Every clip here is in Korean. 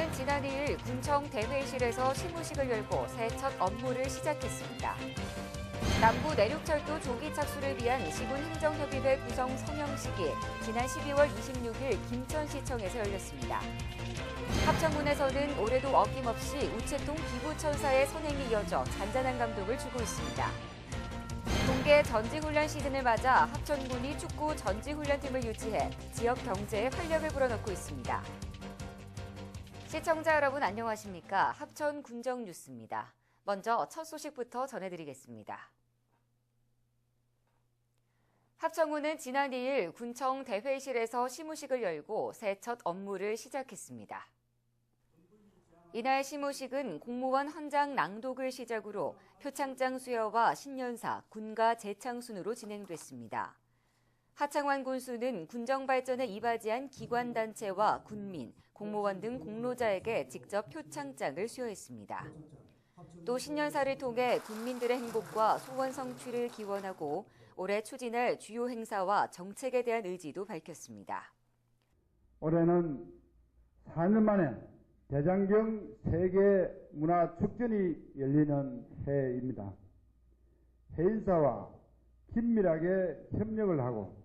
합천군은 지난 2일 군청 대회실에서 시무식을 열고 새해 첫 업무를 시작했습니다. 남부 내륙철도 조기 착수를 위한 시군 행정협의회 구성 서명식이 지난 12월 26일 김천시청에서 열렸습니다. 합천군에서는 올해도 어김없이 우체통 기부천사의 선행이 이어져 잔잔한 감동을 주고 있습니다. 동계 전지훈련 시즌을 맞아 합천군이 축구 전지훈련팀을 유치해 지역 경제에 활력을 불어넣고 있습니다. 시청자 여러분 안녕하십니까? 합천 군정 뉴스입니다. 먼저 첫 소식부터 전해드리겠습니다. 합천군은 지난 2일 군청 대회실에서 시무식을 열고 새해 첫 업무를 시작했습니다. 이날 시무식은 공무원 헌장 낭독을 시작으로 표창장 수여와 신년사, 군가 재창 순으로 진행됐습니다. 하창환 군수는 군정 발전에 이바지한 기관단체와 군민, 공무원 등 공로자에게 직접 표창장을 수여했습니다. 또 신년사를 통해 국민들의 행복과 소원 성취를 기원하고 올해 추진할 주요 행사와 정책에 대한 의지도 밝혔습니다. 올해는 4년 만에 대장경 세계문화축전이 열리는 해입니다. 해인사와 긴밀하게 협력을 하고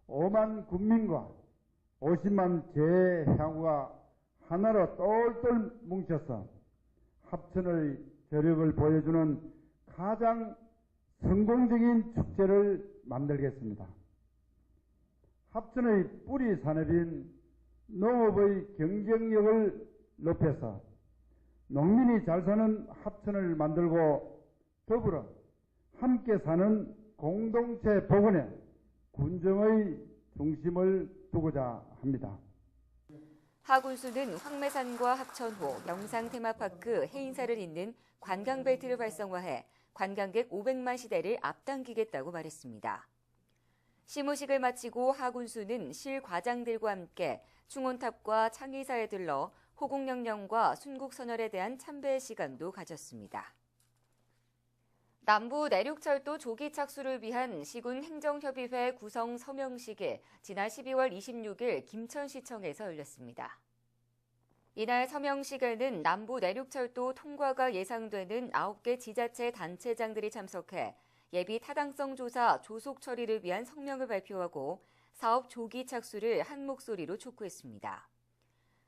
5만 군민과 50만 재향후가 하나로 똘똘 뭉쳐서 합천의 저력을 보여주는 가장 성공적인 축제를 만들겠습니다. 합천의 뿌리 산업인 농업의 경쟁력을 높여서 농민이 잘 사는 합천을 만들고 더불어 함께 사는 공동체 복원에 군정의 중심을 두고자 합니다. 하 군수는 황매산과 합천호, 영상테마파크, 해인사를 잇는 관광벨트를 활성화해 관광객 500만 시대를 앞당기겠다고 말했습니다. 시무식을 마치고 하 군수는 실 과장들과 함께 충원탑과 창의사에 들러 호국영령과 순국선열에 대한 참배 시간도 가졌습니다. 남부 내륙철도 조기 착수를 위한 시군 행정협의회 구성 서명식이 지난 12월 26일 김천시청에서 열렸습니다. 이날 서명식에는 남부 내륙철도 통과가 예상되는 9개 지자체 단체장들이 참석해 예비 타당성 조사 조속 처리를 위한 성명을 발표하고 사업 조기 착수를 한 목소리로 촉구했습니다.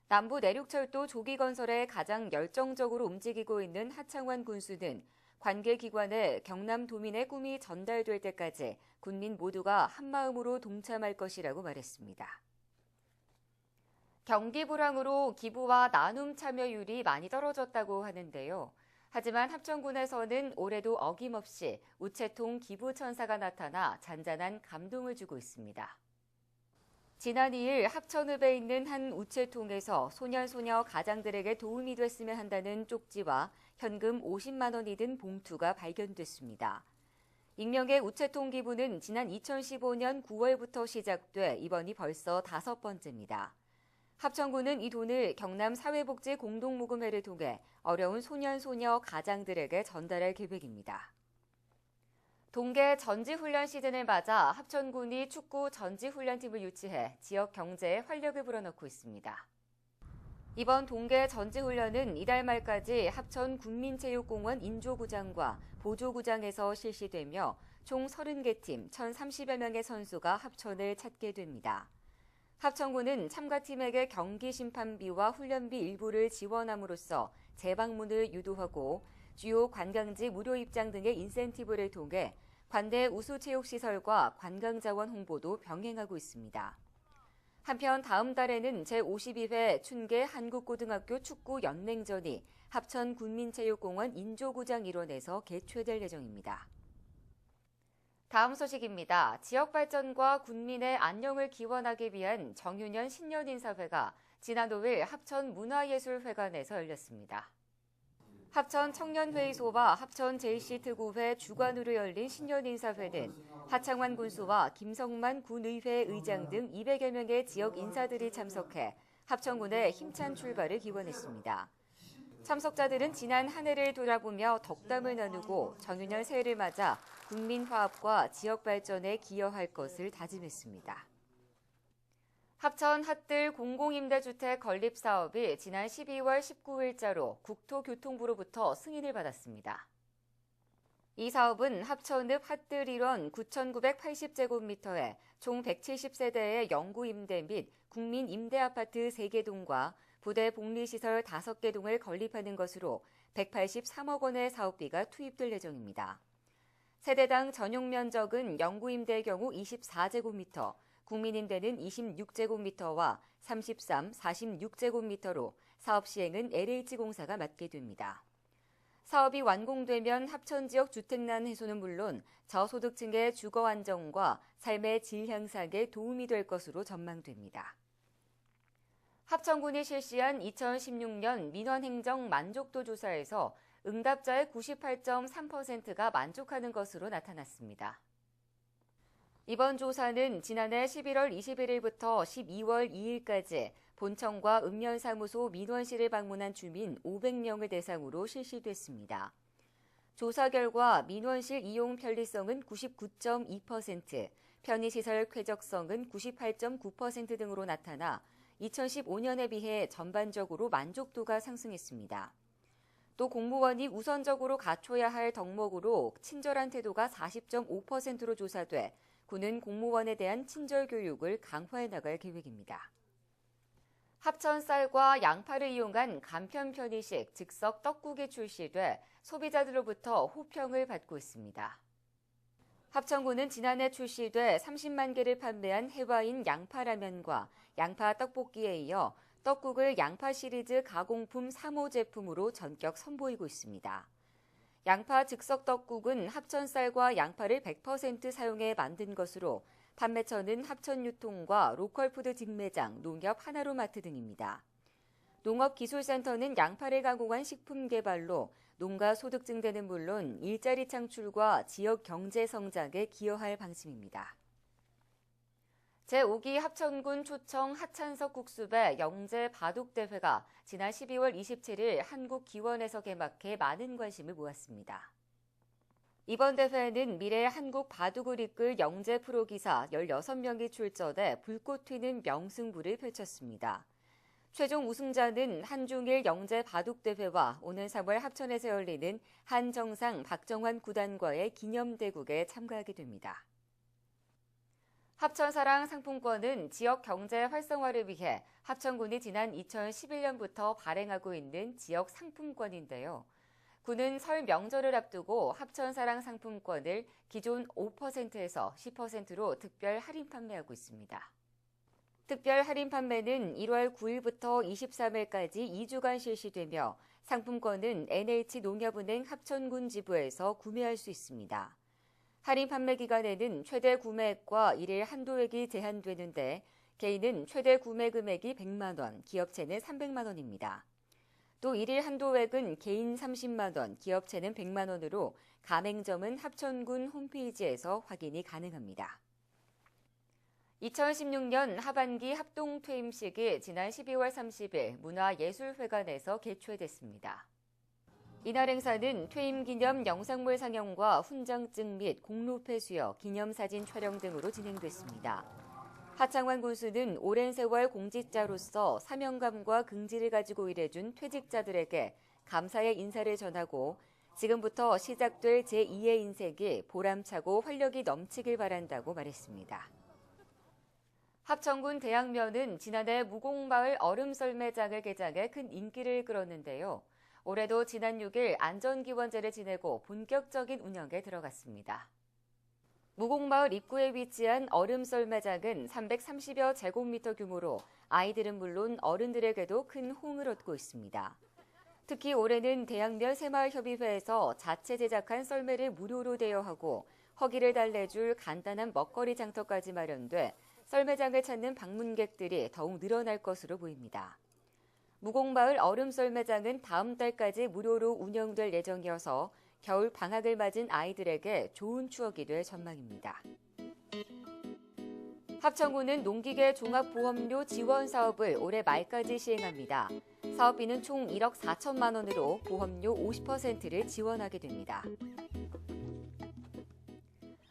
남부 내륙철도 조기 건설에 가장 열정적으로 움직이고 있는 하창환 군수는 관계기관에 경남도민의 꿈이 전달될 때까지 군민 모두가 한마음으로 동참할 것이라고 말했습니다. 경기 불황으로 기부와 나눔 참여율이 많이 떨어졌다고 하는데요. 하지만 합천군에서는 올해도 어김없이 우체통 기부천사가 나타나 잔잔한 감동을 주고 있습니다. 지난 2일 합천읍에 있는 한 우체통에서 소년소녀 가장들에게 도움이 됐으면 한다는 쪽지와 현금 50만 원이 든 봉투가 발견됐습니다. 익명의 우체통 기부는 지난 2015년 9월부터 시작돼 이번이 벌써 5번째입니다. 합천군은 이 돈을 경남 사회복지 공동모금회를 통해 어려운 소년소녀 가장들에게 전달할 계획입니다. 동계 전지훈련 시즌을 맞아 합천군이 축구 전지훈련팀을 유치해 지역 경제에 활력을 불어넣고 있습니다. 이번 동계 전지훈련은 이달 말까지 합천 군민체육공원 인조구장과 보조구장에서 실시되며 총 30개 팀 1,030여 명의 선수가 합천을 찾게 됩니다. 합천군은 참가팀에게 경기 심판비와 훈련비 일부를 지원함으로써 재방문을 유도하고 주요 관광지 무료 입장 등의 인센티브를 통해 관내 우수체육시설과 관광자원 홍보도 병행하고 있습니다. 한편 다음 달에는 제52회 춘계 한국고등학교 축구 연맹전이 합천 군민체육공원 인조구장 일원에서 개최될 예정입니다. 다음 소식입니다. 지역 발전과 군민의 안녕을 기원하기 위한 정유년 신년인사회가 지난 5일 합천 문화예술회관에서 열렸습니다. 합천 청년회의소와 합천 JC특구회 주관으로 열린 신년인사회는 하창환 군수와 김성만 군의회 의장 등 200여 명의 지역 인사들이 참석해 합천군의 힘찬 출발을 기원했습니다. 참석자들은 지난 한 해를 돌아보며 덕담을 나누고 정유년 새해를 맞아 국민 화합과 지역 발전에 기여할 것을 다짐했습니다. 합천 핫들 공공임대주택 건립 사업이 지난 12월 19일자로 국토교통부로부터 승인을 받았습니다. 이 사업은 합천읍 핫들 일원 9,980제곱미터에 총 170세대의 영구임대 및 국민임대아파트 3개 동과 부대 복리시설 5개 동을 건립하는 것으로 183억 원의 사업비가 투입될 예정입니다. 세대당 전용 면적은 영구임대의 경우 24제곱미터, 국민임대는 26제곱미터와 33, 46제곱미터로 사업 시행은 LH공사가 맡게 됩니다. 사업이 완공되면 합천 지역 주택난 해소는 물론 저소득층의 주거 안정과 삶의 질 향상에 도움이 될 것으로 전망됩니다. 합천군이 실시한 2016년 민원행정 만족도 조사에서 응답자의 98.3%가 만족하는 것으로 나타났습니다. 이번 조사는 지난해 11월 21일부터 12월 2일까지 본청과 읍면사무소 민원실을 방문한 주민 500명을 대상으로 실시됐습니다. 조사 결과 민원실 이용 편리성은 99.2%, 편의시설 쾌적성은 98.9% 등으로 나타나 2015년에 비해 전반적으로 만족도가 상승했습니다. 또 공무원이 우선적으로 갖춰야 할 덕목으로 친절한 태도가 40.5%로 조사돼 군은 공무원에 대한 친절 교육을 강화해 나갈 계획입니다. 합천 쌀과 양파를 이용한 간편 편의식 즉석 떡국이 출시돼 소비자들로부터 호평을 받고 있습니다. 합천군은 지난해 출시돼 30만 개를 판매한 해와인 양파라면과 양파 떡볶이에 이어 떡국을 양파 시리즈 가공품 3호 제품으로 전격 선보이고 있습니다. 양파 즉석 떡국은 합천 쌀과 양파를 100% 사용해 만든 것으로 판매처는 합천유통과 로컬푸드 직매장, 농협 하나로마트 등입니다. 농업기술센터는 양파를 가공한 식품 개발로 농가 소득 증대는 물론 일자리 창출과 지역 경제 성장에 기여할 방침입니다. 제5기 합천군 초청 하찬석 국수배 영재 바둑대회가 지난 12월 27일 한국기원에서 개막해 많은 관심을 모았습니다. 이번 대회에는 미래 한국 바둑을 이끌 영재 프로기사 16명이 출전해 불꽃 튀는 명승부를 펼쳤습니다. 최종 우승자는 한중일 영재 바둑대회와 오는 3월 합천에서 열리는 한정상 박정환 구단과의 기념대국에 참가하게 됩니다. 합천사랑 상품권은 지역 경제 활성화를 위해 합천군이 지난 2011년부터 발행하고 있는 지역 상품권인데요. 군은 설 명절을 앞두고 합천사랑 상품권을 기존 5%에서 10%로 특별 할인 판매하고 있습니다. 특별 할인 판매는 1월 9일부터 23일까지 2주간 실시되며 상품권은 NH농협은행 합천군 지부에서 구매할 수 있습니다. 할인 판매 기간에는 최대 구매액과 일일 한도액이 제한되는데 개인은 최대 구매 금액이 100만 원, 기업체는 300만 원입니다. 또 일일 한도액은 개인 30만 원, 기업체는 100만 원으로 가맹점은 합천군 홈페이지에서 확인이 가능합니다. 2016년 하반기 합동 퇴임식이 지난 12월 30일 문화예술회관에서 개최됐습니다. 이날 행사는 퇴임 기념 영상물 상영과 훈장증 및 공로패 수여, 기념사진 촬영 등으로 진행됐습니다. 하창환 군수는 오랜 세월 공직자로서 사명감과 긍지를 가지고 일해준 퇴직자들에게 감사의 인사를 전하고 지금부터 시작될 제2의 인생이 보람차고 활력이 넘치길 바란다고 말했습니다. 합천군 대양면은 지난해 무공마을 얼음썰매장을 개장해 큰 인기를 끌었는데요. 올해도 지난 6일 안전기원제를 지내고 본격적인 운영에 들어갔습니다. 무공마을 입구에 위치한 얼음썰매장은 330여 제곱미터 규모로 아이들은 물론 어른들에게도 큰 호응을 얻고 있습니다. 특히 올해는 대양면 새마을협의회에서 자체 제작한 썰매를 무료로 대여하고 허기를 달래줄 간단한 먹거리 장터까지 마련돼 썰매장을 찾는 방문객들이 더욱 늘어날 것으로 보입니다. 무공마을 얼음썰매장은 다음 달까지 무료로 운영될 예정이어서 겨울 방학을 맞은 아이들에게 좋은 추억이 될 전망입니다. 합천군은 농기계 종합보험료 지원 사업을 올해 말까지 시행합니다. 사업비는 총 1억 4천만 원으로 보험료 50%를 지원하게 됩니다.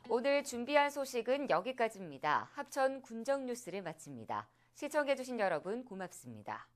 오늘 준비한 소식은 여기까지입니다. 합천 군정 뉴스를 마칩니다. 시청해주신 여러분 고맙습니다.